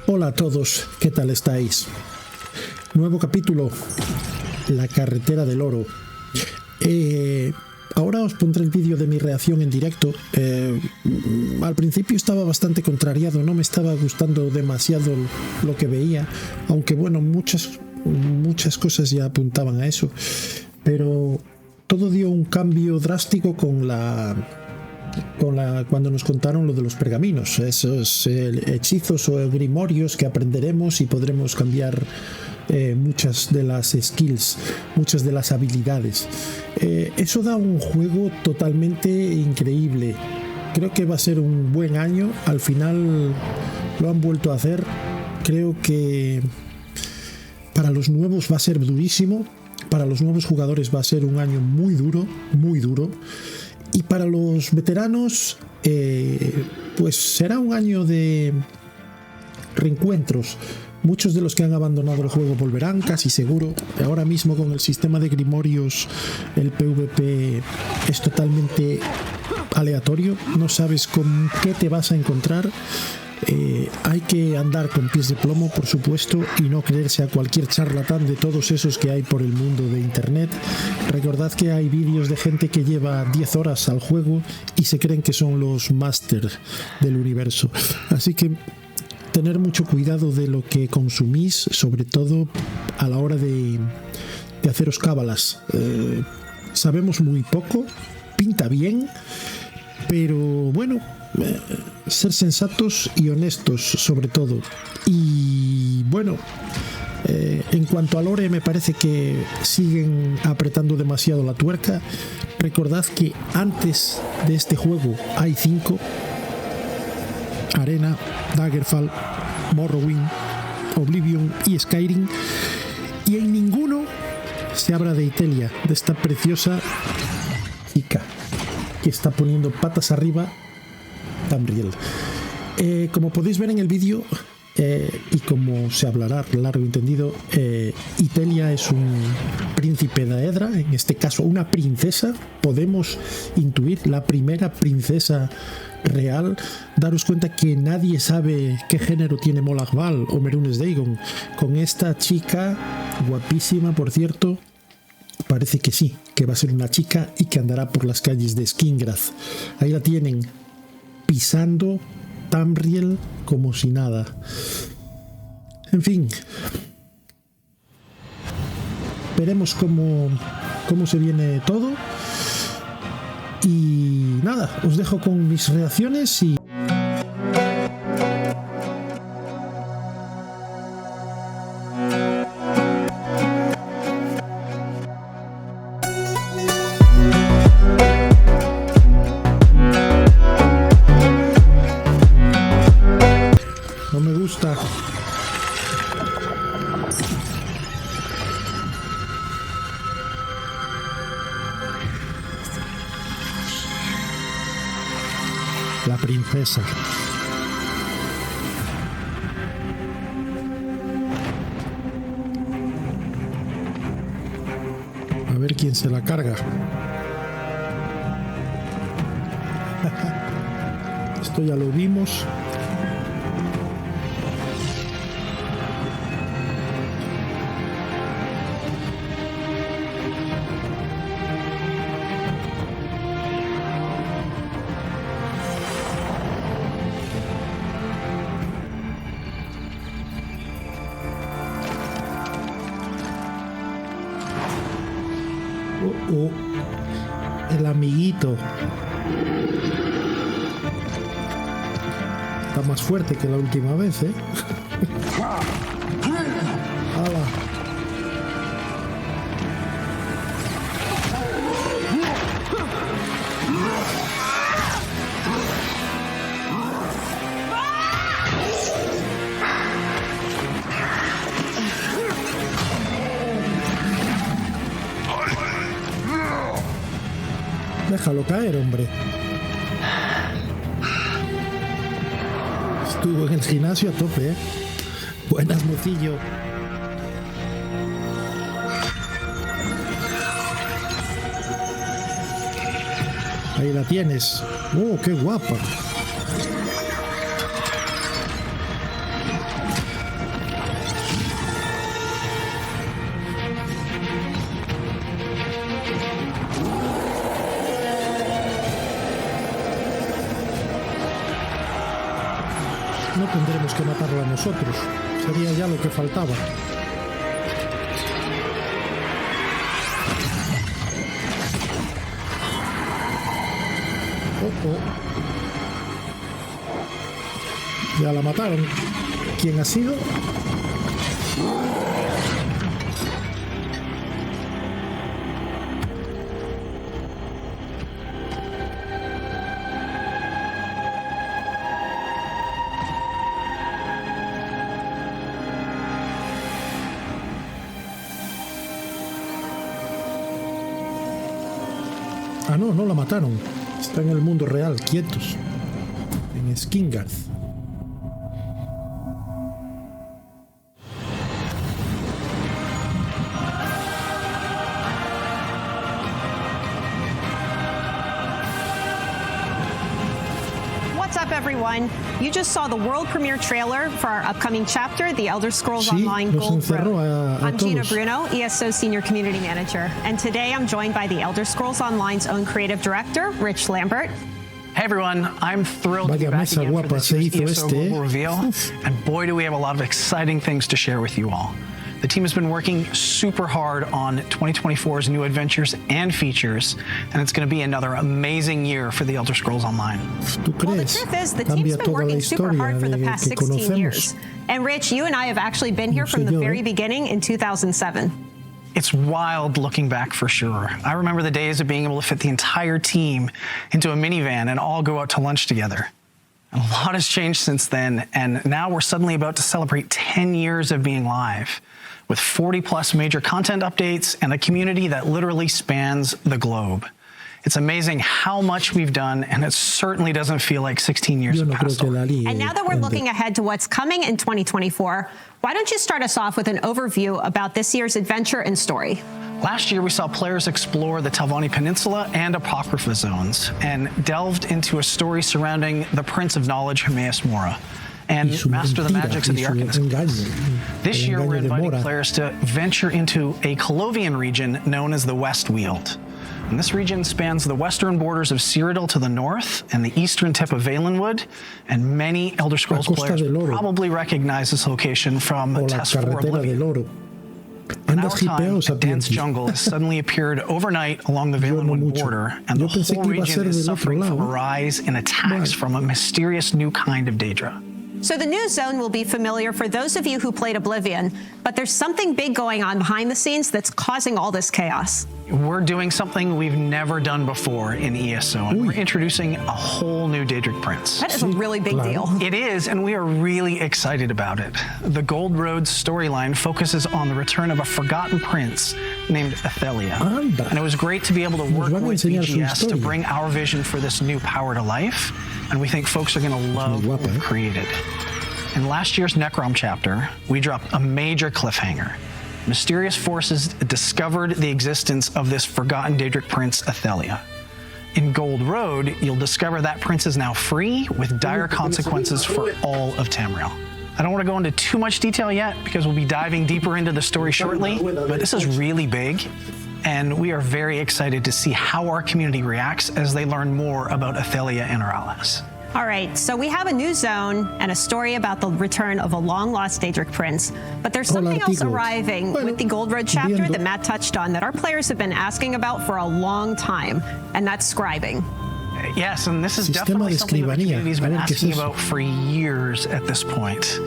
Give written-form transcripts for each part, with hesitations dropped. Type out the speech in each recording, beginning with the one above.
Hola a todos, ¿qué tal estáis? Nuevo capítulo, la carretera del oro. Ahora os pondré el vídeo de mi reacción en directo. Al principio estaba bastante contrariado, no me estaba gustando demasiado lo que veía, aunque bueno, muchas cosas ya apuntaban a eso, pero todo dio un cambio drástico cuando nos contaron lo de los pergaminos, esos hechizos o grimorios que aprenderemos y podremos cambiar muchas de las skills, muchas de las habilidades. Eso da un juego totalmente increíble. Creo que va a ser un buen año. Al final lo han vuelto a hacer. Creo que para los nuevos va a ser durísimo. Para los nuevos jugadores va a ser un año muy duro, muy duro. Y para los veteranos, pues será un año de reencuentros. Muchos de los que han abandonado el juego volverán, casi seguro. Ahora mismo con el sistema de grimorios, el PvP es totalmente aleatorio. No sabes con qué te vas a encontrar. Hay que andar con pies de plomo, por supuesto, y no creerse a cualquier charlatán de todos esos que hay por el mundo de internet. Recordad que hay vídeos de gente que lleva 10 horas al juego y se creen que son los másters del universo. Así que tener mucho cuidado de lo que consumís, sobre todo a la hora de haceros cábalas. Sabemos muy poco, pinta bien, pero bueno, ser sensatos y honestos sobre todo. Y bueno, en cuanto a lore, me parece que siguen apretando demasiado la tuerca. Recordad que antes de este juego hay 5: Arena, Daggerfall, Morrowind, Oblivion y Skyrim, y en ninguno se habla de Itelia, de esta preciosa chica que está poniendo patas arriba Tamriel. Como podéis ver en el vídeo, y como se hablará largo y entendido, Itelia es un príncipe de Aedra, en este caso una princesa. Podemos intuir la primera princesa real. Daros cuenta que nadie sabe qué género tiene Molagval o Merunes Dagon. Con esta chica, guapísima por cierto, parece que sí, que va a ser una chica y que andará por las calles de Skingrath. Ahí la tienen, pisando Tamriel como si nada. En fin, veremos cómo se viene todo. Y nada, os dejo con mis reacciones y... No me gusta. La princesa. A ver quién se la carga. Esto ya lo vimos. El amiguito está más fuerte que la última vez, ¿eh? ¡Hala! Déjalo caer, hombre. Estuvo en el gimnasio a tope, ¿eh? Buenas, mocillo. Ahí la tienes. ¡Oh, qué guapa! no tendremos que matarlo a nosotros. Sería ya lo que faltaba. Ya la mataron. ¿Quién ha sido? Ah, no, no la mataron. Está en el mundo real, quietos. En Skingard. What's up, everyone? You just saw the world premiere trailer for our upcoming chapter, The Elder Scrolls Online Gold Road. I'm Gina Bruno, ESO Senior Community Manager, and today I'm joined by The Elder Scrolls Online's own creative director, Rich Lambert. Hey everyone, I'm thrilled to be back again for this year's ESO Global Reveal, and boy do we have a lot of exciting things to share with you all. The team has been working super hard on 2024's new adventures and features, and it's going to be another amazing year for The Elder Scrolls Online. Well, the truth is, the team's been working super hard for the past 16 years. And Rich, you and I have actually been here from the very beginning in 2007. It's wild looking back for sure. I remember the days of being able to fit the entire team into a minivan and all go out to lunch together. A lot has changed since then, and now we're suddenly about to celebrate 10 years of being live, with 40+ major content updates and a community that literally spans the globe. It's amazing how much we've done, and it certainly doesn't feel like 16 years have passed already. And now that we're looking ahead to what's coming in 2024, why don't you start us off with an overview about this year's adventure and story? Last year, we saw players explore the Telvanni Peninsula and Apocrypha zones and delved into a story surrounding the Prince of Knowledge, Hermaeus Mora, and master the magics of the Arcanism. This year, we're inviting players to venture into a Colovian region known as the West Weald. And this region spans the western borders of Cyrodiil to the north and the eastern tip of Valenwood, and many Elder Scrolls players probably recognize this location from Test 4 Oblivion. In our time, a dense jungle has suddenly appeared overnight along the Valenwood border, and the whole region is suffering from a rise in attacks from a mysterious new kind of Daedra. So the new zone will be familiar for those of you who played Oblivion, but there's something big going on behind the scenes that's causing all this chaos. We're doing something we've never done before in ESO, and we're introducing a whole new Daedric Prince. That is a really big deal. It is, and we are really excited about it. The Gold Road storyline focuses on the return of a forgotten prince named Athelia. And it was great to be able to work with BGS to bring our vision for this new power to life, and we think folks are going to love what we've created. In last year's Necrom chapter, we dropped a major cliffhanger. Mysterious forces discovered the existence of this forgotten Daedric prince, Athelia. In Gold Road, you'll discover that prince is now free, with dire consequences for all of Tamriel. I don't want to go into too much detail yet, because we'll be diving deeper into the story shortly, but this is really big, and we are very excited to see how our community reacts as they learn more about Athelia and her allies. All right, so we have a new zone and a story about the return of a long-lost Daedric prince, but there's something else arriving with the Gold Road chapter that Matt touched on that our players have been asking about for a long time, and that's scribing. Yes, and this is definitely something that the community's been asking about for years at this point.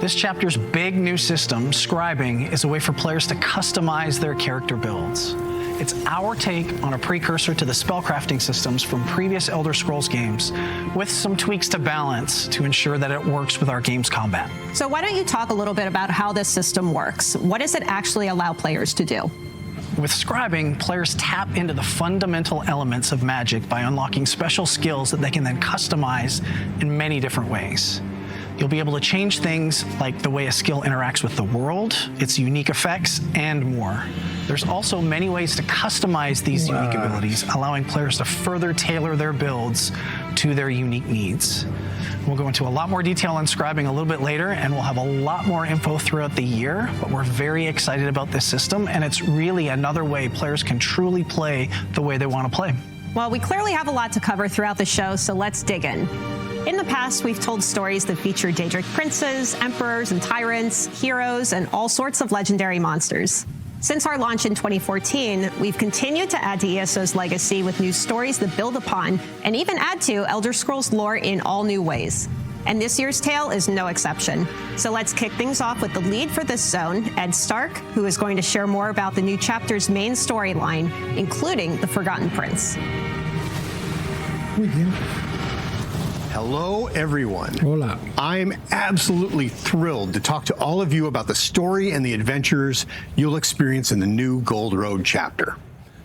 This chapter's big new system, scribing, is a way for players to customize their character builds. It's our take on a precursor to the spellcrafting systems from previous Elder Scrolls games, with some tweaks to balance to ensure that it works with our game's combat. So why don't you talk a little bit about how this system works? What does it actually allow players to do? With scribing, players tap into the fundamental elements of magic by unlocking special skills that they can then customize in many different ways. You'll be able to change things like the way a skill interacts with the world, its unique effects, and more. There's also many ways to customize these unique abilities, allowing players to further tailor their builds to their unique needs. We'll go into a lot more detail on scribing a little bit later, and we'll have a lot more info throughout the year, but we're very excited about this system, and it's really another way players can truly play the way they want to play. Well, we clearly have a lot to cover throughout the show, so let's dig in. In the past, we've told stories that feature Daedric princes, emperors and tyrants, heroes, and all sorts of legendary monsters. Since our launch in 2014, we've continued to add to ESO's legacy with new stories that build upon and even add to Elder Scrolls lore in all new ways. And this year's tale is no exception. So let's kick things off with the lead for this zone, Ed Stark, who is going to share more about the new chapter's main storyline, including the Forgotten Prince. Muy bien. Hello, everyone. Hola. I'm absolutely thrilled to talk to all of you about the story and the adventures you'll experience in the new Gold Road chapter.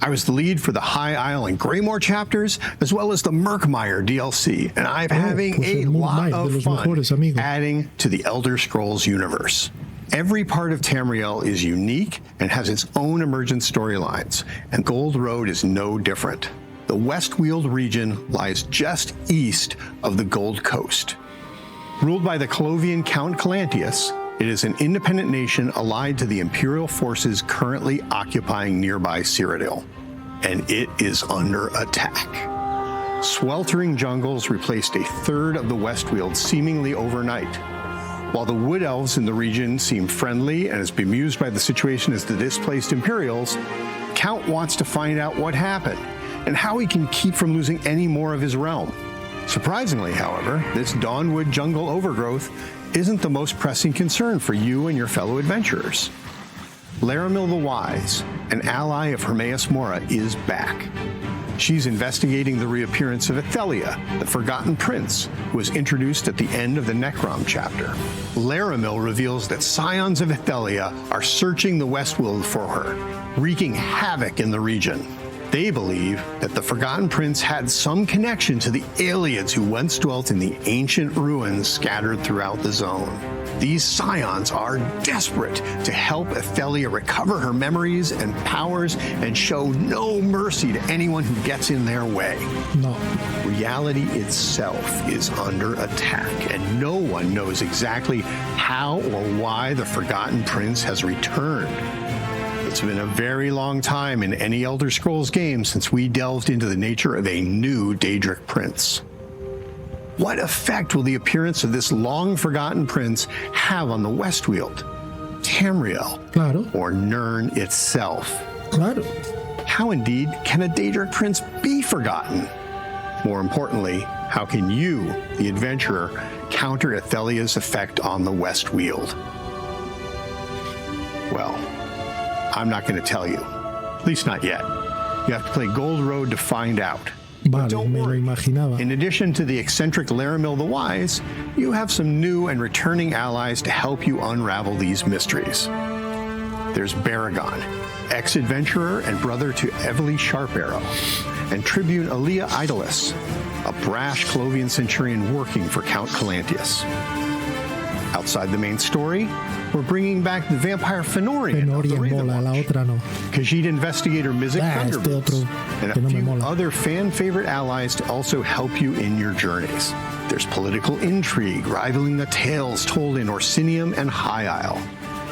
I was the lead for the High Isle and Greymore chapters, as well as the Murkmire DLC, and I'm having a lot of fun adding to the Elder Scrolls universe. Every part of Tamriel is unique and has its own emergent storylines, and Gold Road is no different. The Westweald region lies just east of the Gold Coast. Ruled by the Colovian Count Calantius, it is an independent nation allied to the Imperial forces currently occupying nearby Cyrodiil, and it is under attack. Sweltering jungles replaced a third of the Westweald seemingly overnight. While the Wood Elves in the region seem friendly and as bemused by the situation as the displaced Imperials, Count wants to find out what happened and how he can keep from losing any more of his realm. Surprisingly, however, this Dawnwood jungle overgrowth isn't the most pressing concern for you and your fellow adventurers. Laramil the Wise, an ally of Hermaeus Mora, is back. She's investigating the reappearance of Ethelia, the Forgotten Prince, who was introduced at the end of the Necrom chapter. Laramil reveals that scions of Ethelia are searching the Westweald for her, wreaking havoc in the region. They believe that the Forgotten Prince had some connection to the aliens who once dwelt in the ancient ruins scattered throughout the zone. These scions are desperate to help Ethelia recover her memories and powers and show no mercy to anyone who gets in their way. No. Reality itself is under attack, and no one knows exactly how or why the Forgotten Prince has returned. It's been a very long time in any Elder Scrolls game since we delved into the nature of a new Daedric prince. What effect will the appearance of this long-forgotten prince have on the Westweald, Tamriel, or Nirn itself? How indeed can a Daedric prince be forgotten? More importantly, how can you, the adventurer, counter Ethelia's effect on the Westweald? Well, I'm not going to tell you, at least not yet. You have to play Gold Road to find out. But don't worry, in addition to the eccentric Laramil the Wise, you have some new and returning allies to help you unravel these mysteries. There's Baragon, ex-adventurer and brother to Evely Sharparrow, and Tribune Aaliyah Idolus, a brash Colovian centurion working for Count Calantius. Outside the main story, we're bringing back the vampire Fenorian Khajiit investigator Mizik Thunderboots, and a few other fan-favorite allies to also help you in your journeys. There's political intrigue rivaling the tales told in Orsinium and High Isle.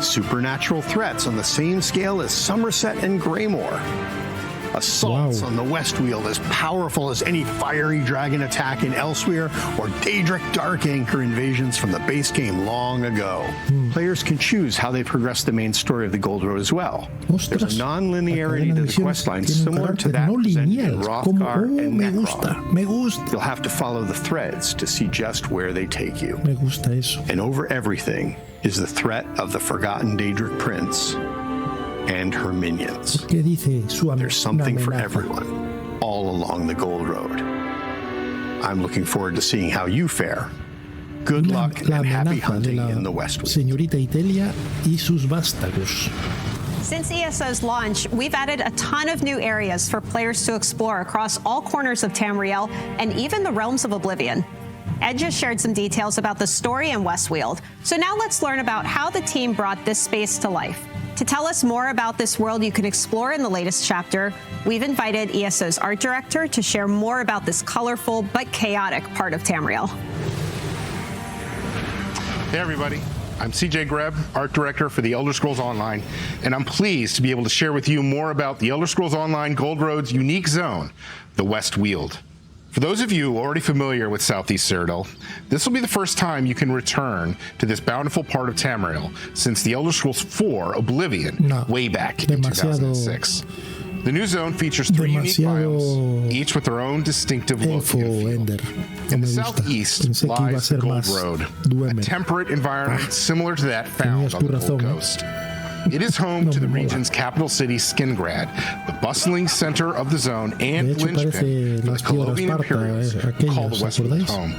Supernatural threats on the same scale as Somerset and Greymore. Assaults on the Westweald as powerful as any fiery dragon attack in Elsewhere or Daedric Dark Anchor invasions from the base game long ago. Players can choose how they progress the main story of the Gold Road as well. There's a non-linearity to the questline similar to that presented in Hrothgar and Necrom. You'll have to follow the threads to see just where they take you. And over everything is the threat of the forgotten Daedric Prince and her minions. There's something for everyone all along the Gold Road. I'm looking forward to seeing how you fare. Good luck and happy hunting in the Westwood. Señorita Itelia y sus vástagos. Since ESO's launch, we've added a ton of new areas for players to explore across all corners of Tamriel and even the Realms of Oblivion. Ed just shared some details about the story in Westweald, so now let's learn about how the team brought this space to life. To tell us more about this world you can explore in the latest chapter, we've invited ESO's art director to share more about this colorful but chaotic part of Tamriel. Hey everybody, I'm CJ Greb, art director for the Elder Scrolls Online, and I'm pleased to be able to share with you more about the Elder Scrolls Online Gold Road's unique zone, the Westweald. For those of you already familiar with Southeast Cyrodiil, this will be the first time you can return to this bountiful part of Tamriel since the Elder Scrolls IV Oblivion way back in 2006. The new zone features 3 unique biomes, each with their own distinctive look and feel. In the southeast lies the Gold Road, a temperate environment similar to that found on the Gold Coast. It is home to the region's capital city, Skingrad, the bustling center of the zone and linchpin for the Colovian Imperials, called the Westwood home.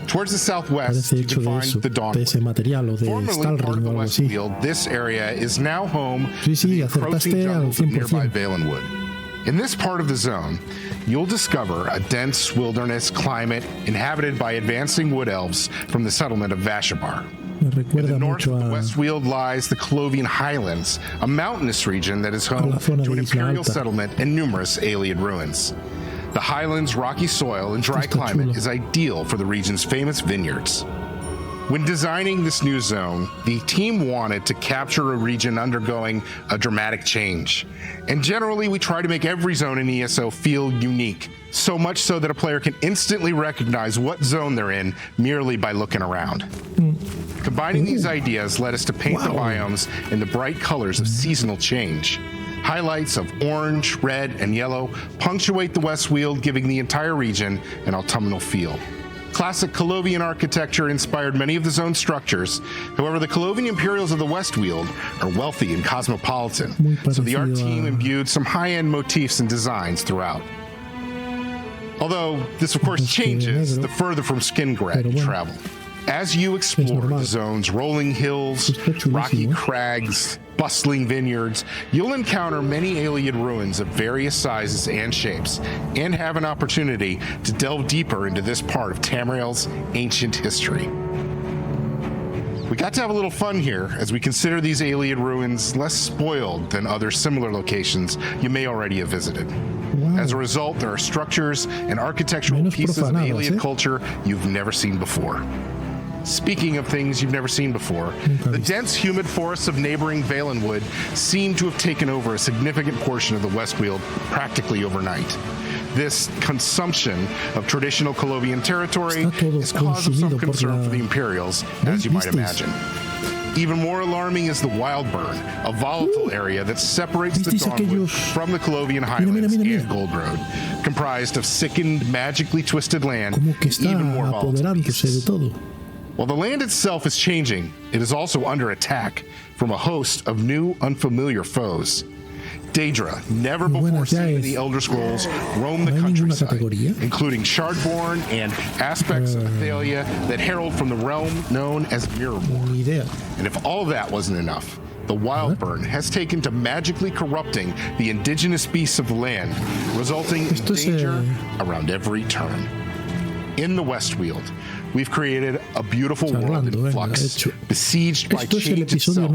Towards the southwest, you can find the Dawnwood. Formerly part of the Westfield, this area is now home to the encroaching jungles of nearby Valenwood. In this part of the zone, you'll discover a dense wilderness climate inhabited by advancing wood elves from the settlement of Vashabar. In the north of the Westfield lies the Colovian Highlands, a mountainous region that is home to an imperial settlement and numerous Ayleid ruins. The Highlands' rocky soil and dry climate is ideal for the region's famous vineyards. When designing this new zone, the team wanted to capture a region undergoing a dramatic change. And generally, we try to make every zone in ESO feel unique, so much so that a player can instantly recognize what zone they're in merely by looking around. Combining these ideas led us to paint the biomes in the bright colors of seasonal change. Highlights of orange, red, and yellow punctuate the Westfield, giving the entire region an autumnal feel. Classic Colovian architecture inspired many of the zone's structures. However, the Colovian Imperials of the Westfield are wealthy and cosmopolitan, so the art team imbued some high-end motifs and designs throughout. Although this, of course, changes the further from Skingrad you travel. As you explore the zone's rolling hills, rocky crags, bustling vineyards, you'll encounter many Ayleid ruins of various sizes and shapes, and have an opportunity to delve deeper into this part of Tamriel's ancient history. We got to have a little fun here as we consider these Ayleid ruins less spoiled than other similar locations you may already have visited. As a result, there are structures and architectural pieces of Ayleid culture you've never seen before. Speaking of things you've never seen before, the dense, humid forests of neighboring Valenwood seem to have taken over a significant portion of the Westfield practically overnight. This consumption of traditional Colovian territory is cause of some concern for the Imperials, as you might imagine. Even more alarming is the Wildburn, a volatile area that separates the Dawnwood from the Colovian Highlands and Gold Road, comprised of sickened, magically twisted land, and even more volatile beasts. While the land itself is changing, it is also under attack from a host of new, unfamiliar foes. Daedra, never before seen in the Elder Scrolls, roam the countryside, including Shardborn and aspects of Athalia that herald from the realm known as Mirrormore. And if all of that wasn't enough, the Wildburn has taken to magically corrupting the indigenous beasts of the land, resulting in danger around every turn. In the Westfield, we've created a beautiful world in flux, besieged by change itself.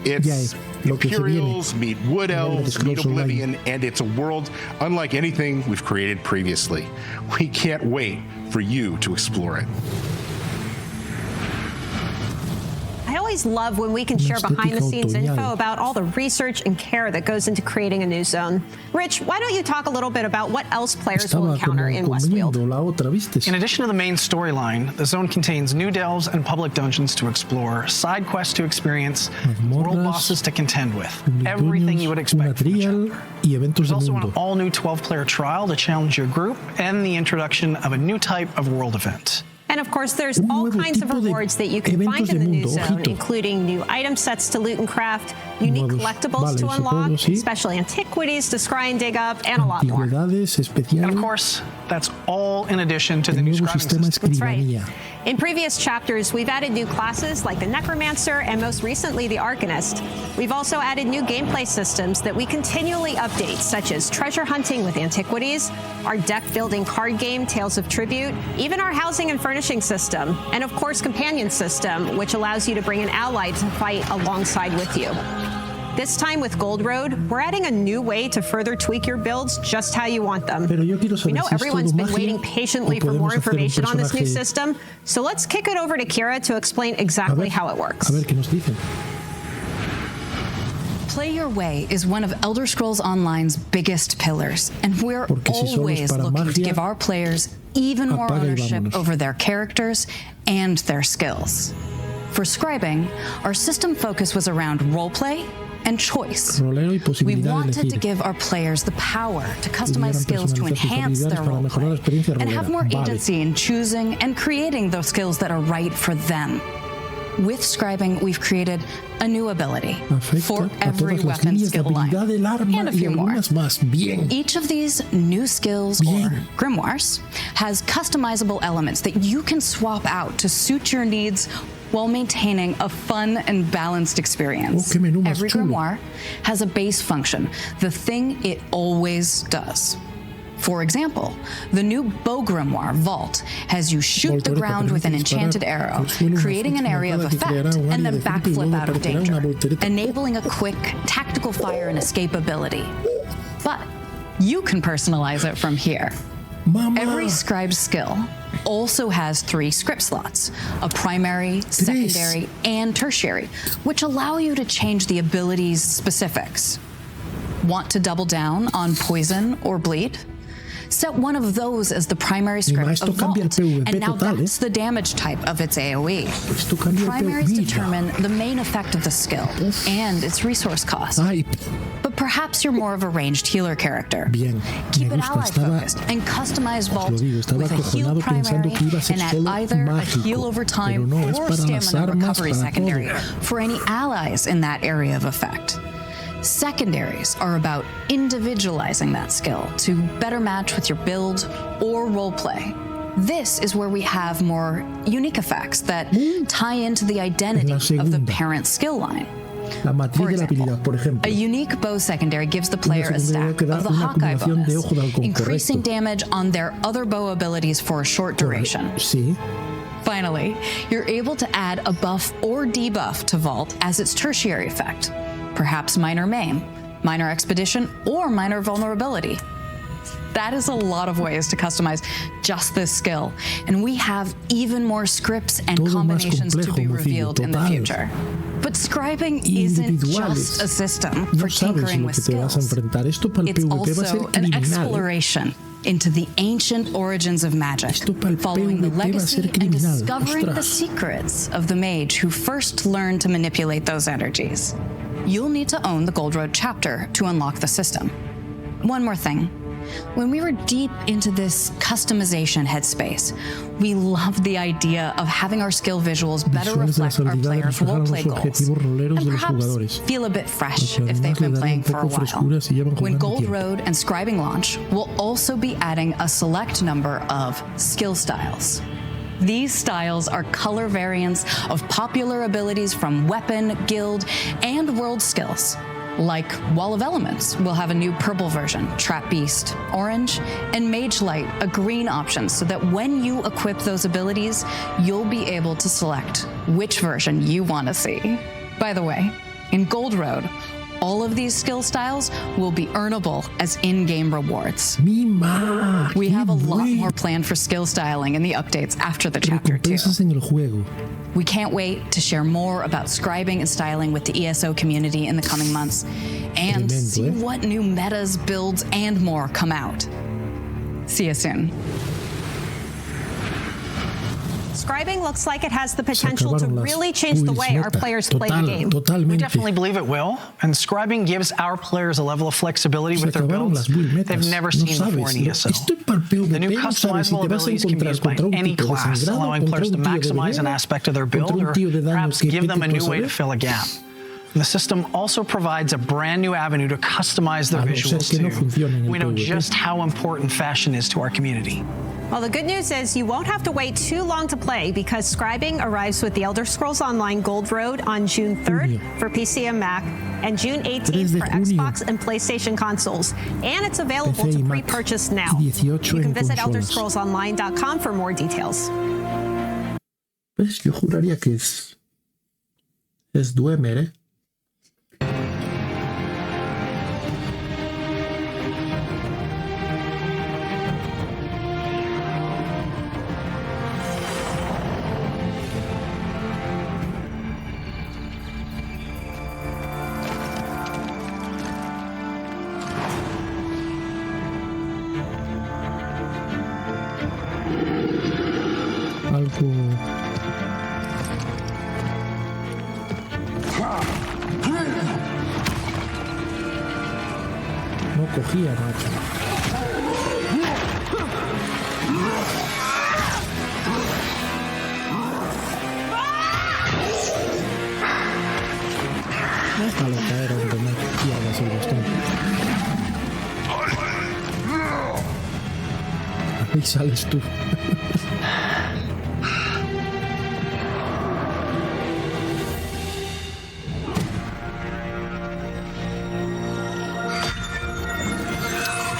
It's Imperials meet Wood Elves, meet Oblivion, and it's a world unlike anything we've created previously. We can't wait for you to explore it. I always love when we can share behind-the-scenes info about all the research and care that goes into creating a new zone. Rich, why don't you talk a little bit about what else players will encounter in Westfield? In addition to the main storyline, the zone contains new delves and public dungeons to explore, side quests to experience, world bosses to contend with. Everything you would expect from a chapter. There's also an all-new 12-player trial to challenge your group, and the introduction of a new type of world event. And of course, there's all kinds of rewards that you can find in the new zone, including new item sets to loot and craft, unique collectibles to unlock, special antiquities to scry and dig up, and a lot more. And of course, that's all in addition to the new scribing system. That's right. In previous chapters, we've added new classes like the Necromancer and most recently the Arcanist. We've also added new gameplay systems that we continually update, such as treasure hunting with antiquities, our deck-building card game, Tales of Tribute, even our housing and furnishing system, and of course, companion system, which allows you to bring an ally to fight alongside with you. This time with Gold Road, we're adding a new way to further tweak your builds just how you want them. We know everyone's been waiting patiently for more information on this new system, so let's kick it over to Kira to explain exactly how it works. Play Your Way is one of Elder Scrolls Online's biggest pillars, and we're always looking to give our players even more ownership over their characters and their skills. For scribing, our system focus was around roleplay and choice. We wanted to give our players the power to customize skills to enhance their roleplay and have more agency in choosing and creating those skills that are right for them. With scribing, we've created a new ability for every weapon skill line, and a few more. Each of these new skills, or grimoires, has customizable elements that you can swap out to suit your needs while maintaining a fun and balanced experience. Every grimoire has a base function, the thing it always does. For example, the new bow grimoire, Vault, has you shoot the ground with an enchanted arrow, creating an area of effect, and then backflip out of danger, enabling a quick, tactical fire and escape ability. But you can personalize it from here. Every scribe skill also has 3 script slots, a primary, secondary, and tertiary, which allow you to change the ability's specifics. Want to double down on poison or bleed? Set one of those as the primary script of Vault, and now that's the damage type of its AoE. Primaries determine the main effect of the skill and its resource cost. But perhaps you're more of a ranged healer character. Keep it ally-focused and customize Vault with a heal primary and add either a heal over time or stamina recovery secondary for any allies in that area of effect. Secondaries are about individualizing that skill to better match with your build or roleplay. This is where we have more unique effects that tie into the identity of the parent skill line. For example, a unique bow secondary gives the player a stack of the Hawkeye bonus, increasing damage on their other bow abilities for a short duration. Finally, you're able to add a buff or debuff to Vault as its tertiary effect. Perhaps minor maim, minor expedition, or minor vulnerability. That is a lot of ways to customize just this skill, and we have even more scripts and combinations to be revealed in the future. But scribing isn't just a system for tinkering with skills. It's also an exploration into the ancient origins of magic, following the legacy and discovering the secrets of the mage who first learned to manipulate those energies. You'll need to own the Gold Road chapter to unlock the system. One more thing. When we were deep into this customization headspace, we loved the idea of having our skill visuals better reflect our players' roleplay goals, and perhaps feel a bit fresh if they've been playing for a while. When Gold Road and Scribing launch, we'll also be adding a select number of skill styles. These styles are color variants of popular abilities from weapon, guild, and world skills. Like Wall of Elements will have a new purple version, Trap Beast orange, and Mage Light a green option, so that when you equip those abilities, you'll be able to select which version you want to see. By the way, in Gold Road, all of these skill styles will be earnable as in-game rewards. We have a lot more planned for skill styling in the updates after the chapter 2. We can't wait to share more about scribing and styling with the ESO community in the coming months, and see what new metas, builds, and more come out. See you soon. Scribing looks like it has the potential to really change the way our players play the game. We definitely believe it will, and scribing gives our players a level of flexibility with their builds they've never seen before in ESO. The new customizable abilities can be used by any class, allowing players to maximize an aspect of their build or perhaps give them a new way to fill a gap. The system also provides a brand new avenue to customize their visuals too. We know just how important fashion is to our community. Well, the good news is you won't have to wait too long to play, because Scribing arrives with the Elder Scrolls Online Gold Road on June 3rd for PC and Mac, and June 18th for Xbox and PlayStation consoles. And it's available to pre-purchase now. You can visit elderscrollsonline.com for more details. ¿Ves? Yo juraría que es Dwemer, ¿eh? cogía, macho. Déjalo caer, hombre, no pierdas el bastón. Ahí sales tú.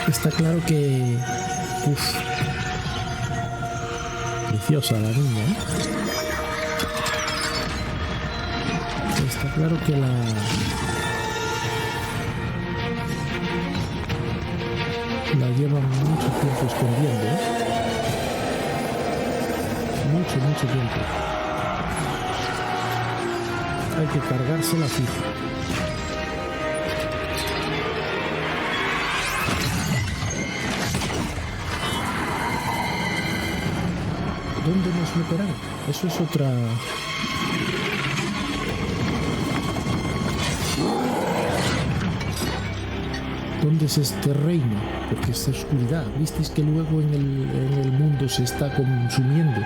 Está claro que... Uf. Preciosa la niña, ¿eh? Está claro que la llevan mucho tiempo escondiendo, ¿eh? Mucho tiempo. Hay que cargarse la fija. ¿Dónde nos meterán? Eso es otra... ¿Dónde es este reino? Porque es oscuridad. ¿Visteis que luego en el mundo se está consumiendo?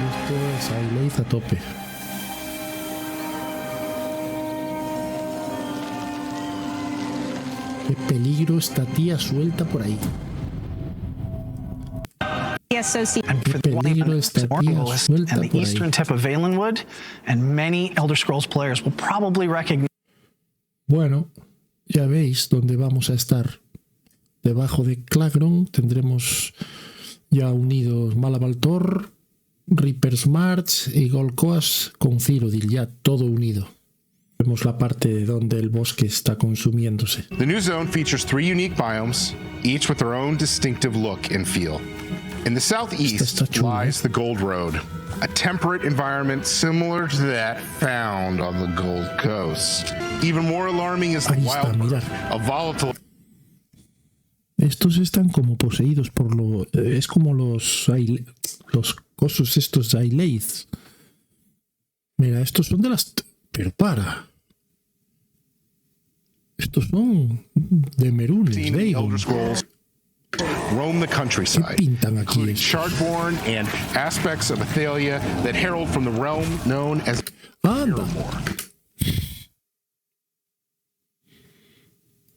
Esto es Aileith a tope. Qué peligro esta tía suelta por ahí. And for the one and the eastern tip of Valenwood, and many Elder Scrolls players will probably recognize. Bueno, ya veis dónde vamos a estar. Debajo de Clagron tendremos ya unidos Malabaltor, Reaper's March y Golcoas con Cyrodiil, ya todo unido. Vemos la parte donde el bosque está consumiéndose. The new zone features 3 unique biomes, each with their own distinctive look and feel. In the southeast lies the Gold Road, a temperate environment similar to that found on the Gold Coast. Even more alarming is the wild, a volatile... Estos están como poseídos por lo... Es como los cosos estos de Aileith. Mira, estos son de las... Pero para... Estos son de Merunes, de Aegon. Roam the countryside, including Shardborn and aspects of Athalia that herald from the realm known as Paramore.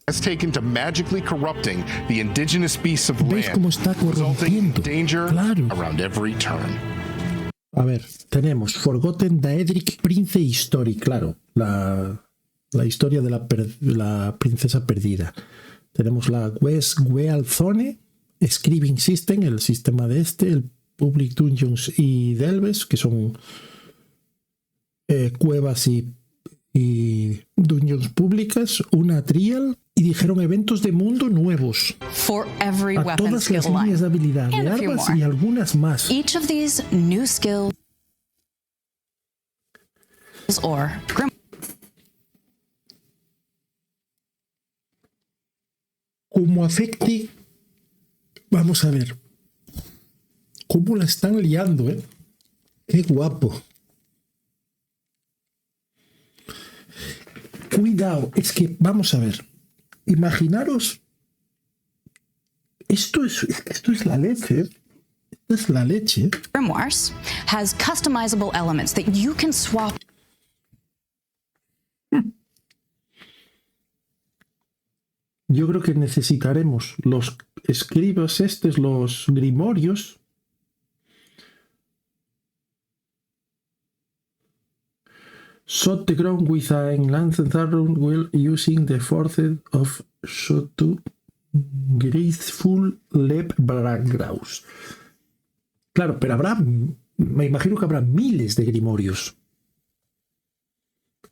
Has taken to magically corrupting the indigenous beasts of the land, resulting in danger around every turn. A ver, tenemos Forgotten Daedric Prince History, claro, la historia de la princesa perdida. Tenemos la West Weal Zone, Scribing System, el sistema de el Public Dungeons y Delves, que son cuevas y dungeons públicas, una trial, y dijeron eventos de mundo nuevos. A todas las líneas de habilidad, de armas y algunas más. Each of these new skills or como afecte, vamos a ver cómo la están liando, ¿eh? Qué guapo. Cuidado, es que vamos a ver, imaginaros, esto es la leche, esto es la leche. Grimoires has customizable elements that you can swap. Yo creo que necesitaremos los escribas los grimorios. Shot the ground with an lanced arrow while using the force of shot to graceful lep backgrounds. Claro, pero me imagino que habrá miles de grimorios.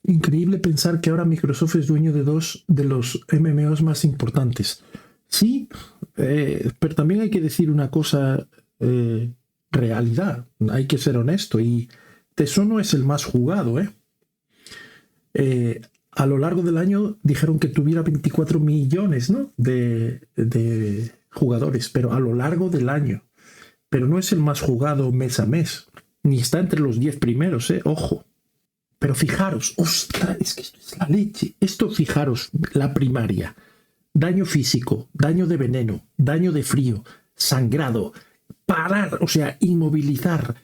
Increíble pensar que ahora Microsoft es dueño de 2 de los MMOs más importantes. Sí, pero también hay que decir una cosa, realidad. Hay que ser honesto. Y TESO no es el más jugado, a lo largo del año dijeron que tuviera 24 millones, ¿no? de jugadores, pero a lo largo del año. Pero no es el más jugado mes a mes. Ni está entre los 10 primeros, ojo. Pero fijaros, ostras, es que esto es la leche. Esto, fijaros, la primaria. Daño físico, daño de veneno, daño de frío, sangrado, parar, o sea, inmovilizar,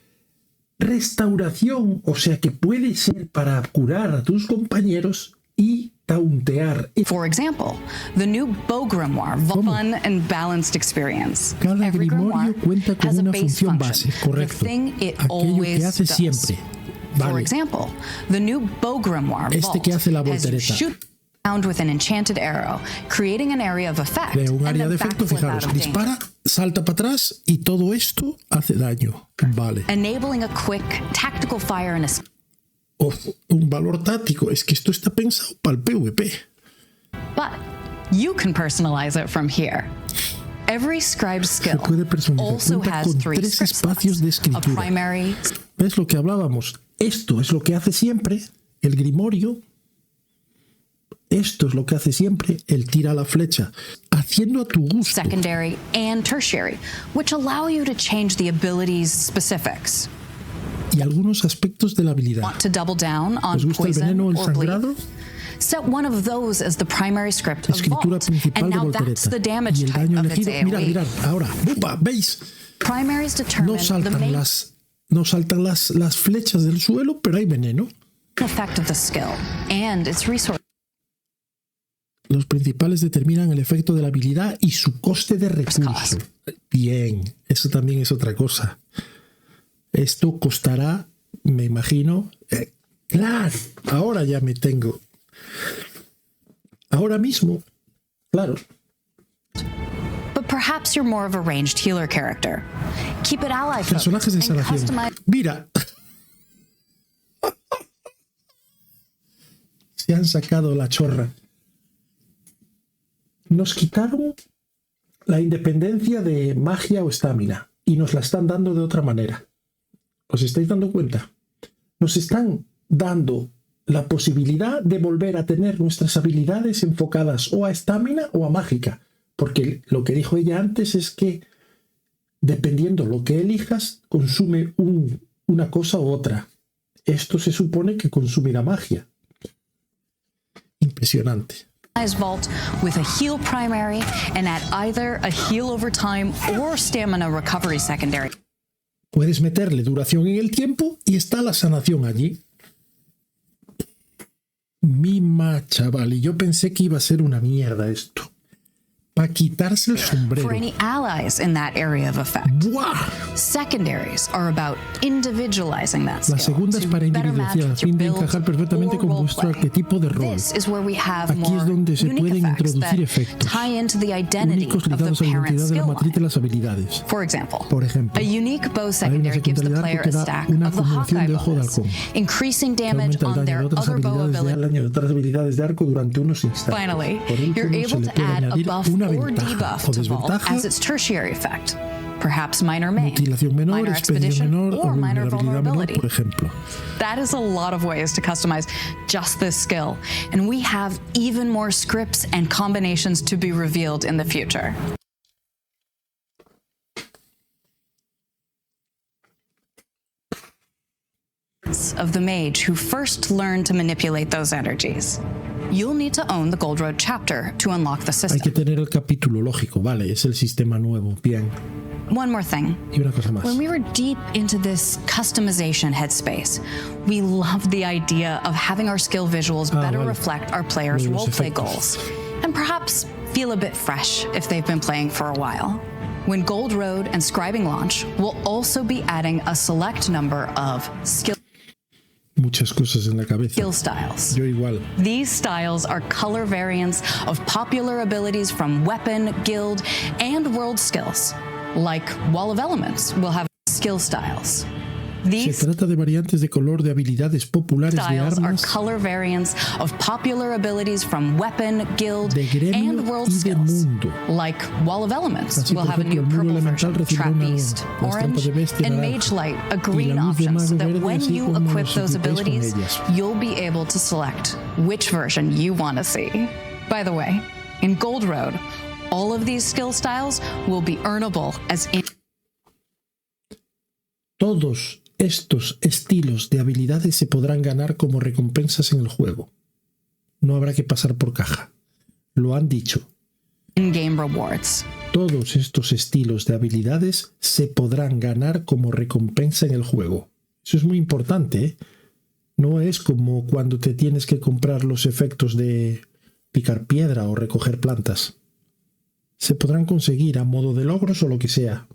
restauración, o sea, que puede ser para curar a tus compañeros y tauntear. For example, the new bow grimoire, fun and balanced experience. Cada grimorio cuenta con una función base, correcto. Aquello que hace siempre. Vale. For example, the new bow grimoire este que hace la voltereta. With an enchanted arrow, creating an area of effect. Crea un área de efecto, fijaros, dispara, salta para atrás y todo esto hace daño. Vale. Enabling a quick tactical fire and un valor táctico, es que esto está pensado para el PvP. But you can personalize it from here. Every scribe skill also has 3 espacios de escritura. Primary. ¿Ves lo que hablábamos? Esto es lo que hace siempre el grimorio. Esto es lo que hace siempre el tira la flecha, haciendo a tu gusto. Secondary and tertiary, which allow you to change the ability's specifics. Y algunos aspectos de la habilidad. Want to double down on ¿Os gusta el veneno o el sangrado? Set one of those as the primary script of escritura vault, principal and de now voltereta. that's the damage Y el type daño of its elegido. AoE. Mirad, ahora, ¡bupa! ¿Veis? Primaries determine No saltan las flechas del suelo, pero hay veneno. Effect of the skill and its resource. Los principales determinan el efecto de la habilidad y su coste de recurso. Bien, eso también es otra cosa. Esto costará, me imagino... claro, ahora ya me tengo... Ahora mismo, claro. But perhaps you're more of a ranged healer character. Keep it ally Personajes de sanación. Mira. Se han sacado la chorra. Nos quitaron la independencia de magia o estamina y nos la están dando de otra manera. ¿Os estáis dando cuenta? Nos están dando la posibilidad de volver a tener nuestras habilidades enfocadas o a estamina o a mágica. Porque lo que dijo ella antes es que dependiendo lo que elijas, consume una cosa u otra. Esto se supone que consumirá magia. Impresionante. Vault with a heal primary and add either a heal over time or stamina recovery secondary. Puedes meterle duración en el tiempo y está la sanación allí. Mima, chaval, y yo pensé que iba a ser una mierda esto. Para quitarse el sombrero. For any allies in that area of effect. ¡Buah! Secondaries are about individualizing that skill. La segunda es para individualizar, a fin de encajar perfectamente con vuestro arquetipo de rol. Aquí es donde se pueden introducir efectos únicos ligados a la identidad de la matriz de las habilidades. Por ejemplo, a unique bow secondary gives the player a stack of the Hawkeye bonus, increasing damage on their other bow habilidades de arco durante unos instantes. Finally, you're able to add a buff or debuff to vault as its tertiary effect. Perhaps minor main, minor expedition, or minor vulnerability. Por ejemplo. That is a lot of ways to customize just this skill, and we have even more scripts and combinations to be revealed in the future. Of the mage who first learned to manipulate those energies. You'll need to own the Gold Road chapter to unlock the system. Hay que tener el capítulo, lógico, vale, es el sistema nuevo, bien. One more thing. Y una cosa más. When we were deep into this customization headspace, we loved the idea of having our skill visuals better reflect our players' roleplay goals, and perhaps feel a bit fresh if they've been playing for a while. When Gold Road and Scribing launch, we'll also be adding a select number of muchas cosas en la cabeza. Skill styles. Yo igual. These styles are color variants of popular abilities from weapon, guild, and world skills. Like Wall of Elements will have skill styles. Se trata de variantes de color de habilidades populares de armas, are color variants of popular abilities from weapon, guild, and world skills. Like Wall of Elements will have a new purple version, Trap Beast, orange, and Mage Light, a green option, so that when you equip those abilities, you'll be able to select which version you want to see. By the way, in Gold Road, all of these skill styles will be earnable as in... Todos estos estilos de habilidades se podrán ganar como recompensas en el juego. No habrá que pasar por caja. Lo han dicho. In-game rewards. Todos estos estilos de habilidades se podrán ganar como recompensa en el juego. Eso es muy importante, ¿eh? No es como cuando te tienes que comprar los efectos de picar piedra o recoger plantas. Se podrán conseguir a modo de logros o lo que sea.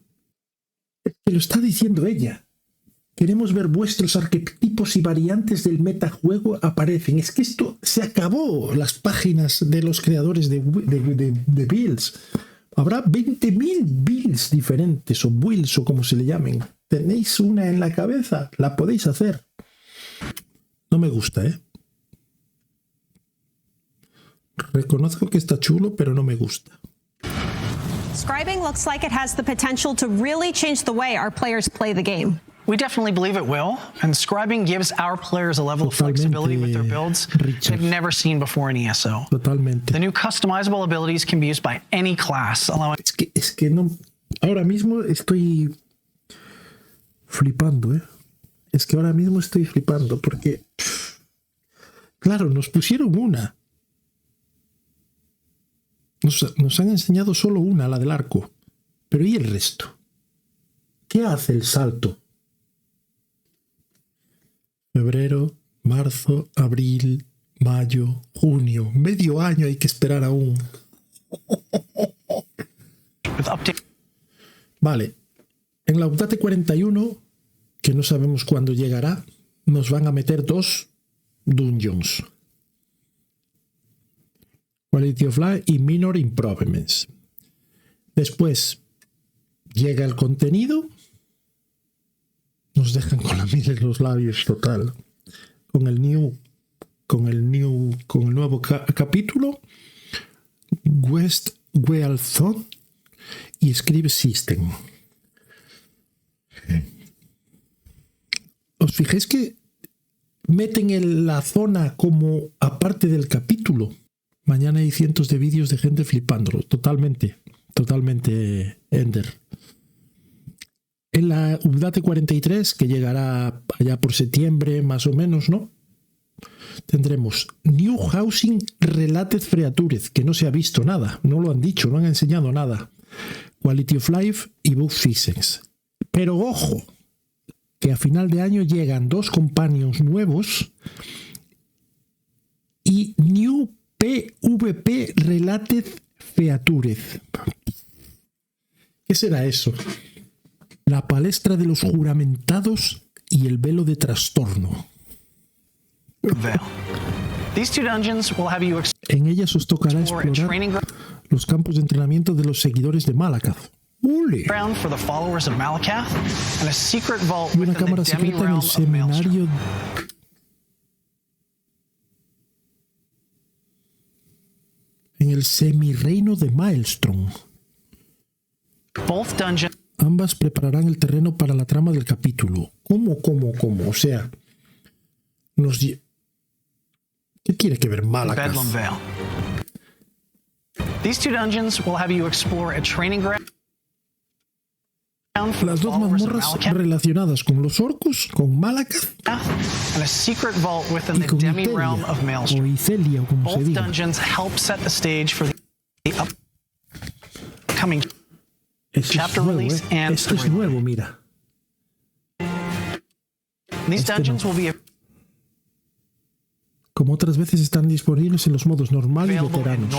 Te lo está diciendo ella. Queremos ver vuestros arquetipos y variantes del metajuego aparecen. Es que esto se acabó. Las páginas de los creadores de builds. Habrá 20.000 builds diferentes o builds o como se le llamen. ¿Tenéis una en la cabeza? La podéis hacer. No me gusta, ¿eh? Reconozco que está chulo, pero no me gusta. Scribing looks like it has the potential to really change the way our players play the game. We definitely believe it will, and scribing gives our players a level of flexibility with their builds they've never seen before in ESO. Totalmente. The new customizable abilities can be used by any class, allowing... Es que no... Ahora mismo estoy flipando, ¿eh? Es que ahora mismo estoy flipando porque... Claro, nos pusieron una. Nos han enseñado solo una, la del arco. Pero ¿y el resto? ¿Qué hace el salto? Febrero, marzo, abril, mayo, junio. Medio año hay que esperar aún. Vale. En la update 41, que no sabemos cuándo llegará, nos van a meter 2 dungeons. Quality of Life y Minor Improvements. Después llega el contenido. Nos dejan con la miel en los labios total. Con el nuevo capítulo. West Wealthon y Scribe System. ¿Os fijáis que meten en la zona como aparte del capítulo? Mañana hay cientos de vídeos de gente flipándolo. Totalmente, Ender. En la update 43, que llegará allá por septiembre, más o menos, ¿no? Tendremos New Housing Related Features, que no se ha visto nada, no lo han dicho, no han enseñado nada. Quality of Life y Bug Fixes. Pero ojo, que a final de año llegan 2 companions nuevos y New PvP Related Features. ¿Qué será eso? La palestra de los juramentados y el velo de trastorno. En ellas os tocará explorar los campos de entrenamiento de los seguidores de Malakath. ¡Ule! Y una cámara secreta en el seminario. En el semirreino de Maelstrom. Ambas prepararán el terreno para la trama del capítulo. ¿Cómo? O sea, ¿qué tiene que ver Malakath? Las 2 mazmorras relacionadas con los orcos, con Malakath y con Itelia, o Icelia, o como se diga. Esto es nuevo, mira. Como otras veces están disponibles en los modos normal y veteranos.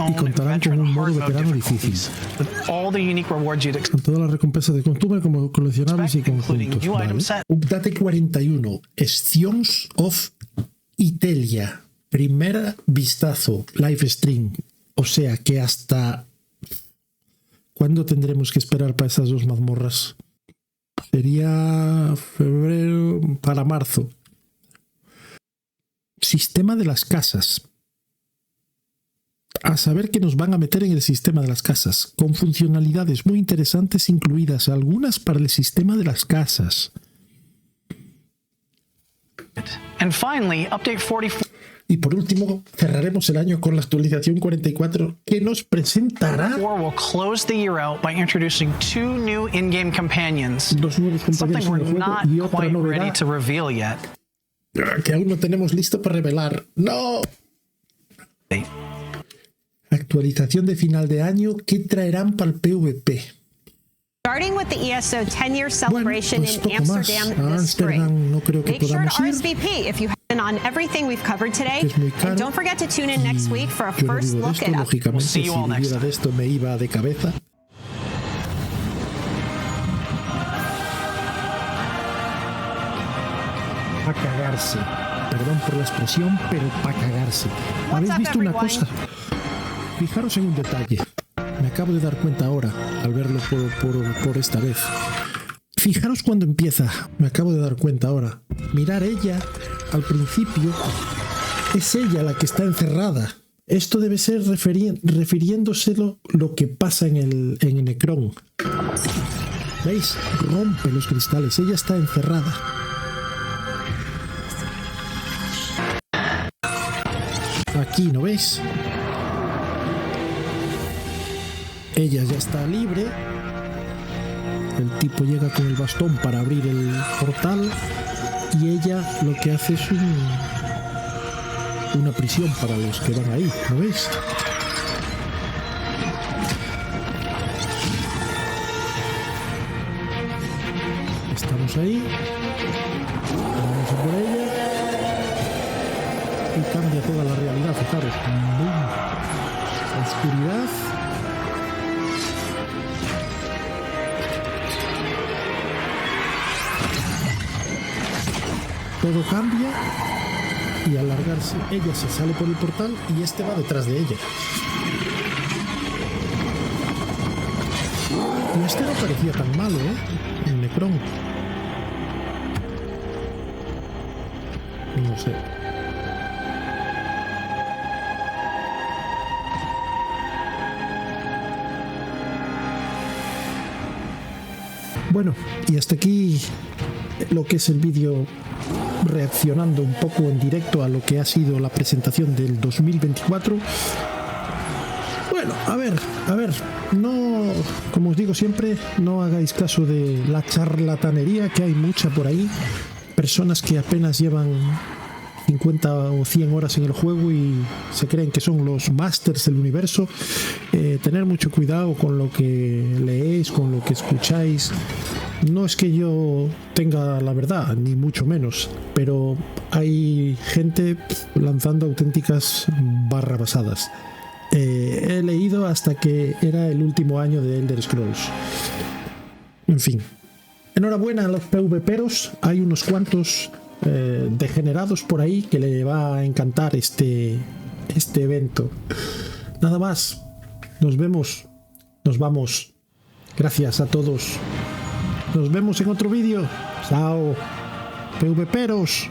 Y contarán con un modo veterano difícil. Con todas las recompensas de costumbre como coleccionables y conjuntos. Vale. Update 41. Scions of Itelia. Primer vistazo. Live stream. O sea que hasta... ¿Cuándo tendremos que esperar para esas 2 mazmorras? Sería febrero para marzo. Sistema de las casas. A saber que nos van a meter en el sistema de las casas, con funcionalidades muy interesantes incluidas algunas para el sistema de las casas. And finally, update 44. Y por último, cerraremos el año con la actualización 44 que nos presentará will close the year out by introducing 2 new in-game companions. 2 nuevos compañeros en el juego y otra novedad que aún no tenemos listo para revelar. ¡No! Actualización de final de año que traerán para el PvP. Starting with the ESO 10-year celebration pues in Amsterdam this spring. No creo que Make sure to podamos ir, RSVP if you have been on everything we've covered today. es muy caro, and don't forget to tune in next week for a yo no first vivo de look esto, at lógicamente, si viviera de esto me iba de cabeza. A cagarse. Perdón por la expresión, pero para cagarse. ¿Habéis visto una cosa? Fijaros en un detalle. Me acabo de dar cuenta ahora, al verlo por esta vez. Fijaros cuando empieza. Me acabo de dar cuenta ahora. Mirar ella, al principio, es ella la que está encerrada. Esto debe ser refiriéndoselo lo que pasa en el Necrón. ¿Veis? Rompe los cristales. Ella está encerrada. Aquí, ¿no veis? Ella ya está libre. El tipo llega con el bastón para abrir el portal y ella lo que hace es una prisión para los que van ahí, ¿no veis? Estamos ahí. Vamos a por ella. Y cambia toda la realidad, fijaros. ¡Bum! La oscuridad. Todo cambia y al largarse ella se sale por el portal y este va detrás de ella. Y este no parecía tan malo, el Necrón. No sé. Bueno, y hasta aquí lo que es el vídeo reaccionando un poco en directo a lo que ha sido la presentación del 2024. Bueno, a ver, no, como os digo siempre, no hagáis caso de la charlatanería, que hay mucha por ahí, personas que apenas llevan 50 o 100 horas en el juego y se creen que son los masters del universo. Tener mucho cuidado con lo que leéis, con lo que escucháis. No es que yo tenga la verdad, ni mucho menos, pero hay gente lanzando auténticas barrabasadas. He leído hasta que era el último año de Elder Scrolls. En fin. Enhorabuena a los PvPeros. Hay unos cuantos degenerados por ahí que le va a encantar este evento. Nada más. Nos vemos. Nos vamos. Gracias a todos. Nos vemos en otro vídeo. Chao. PvPeros.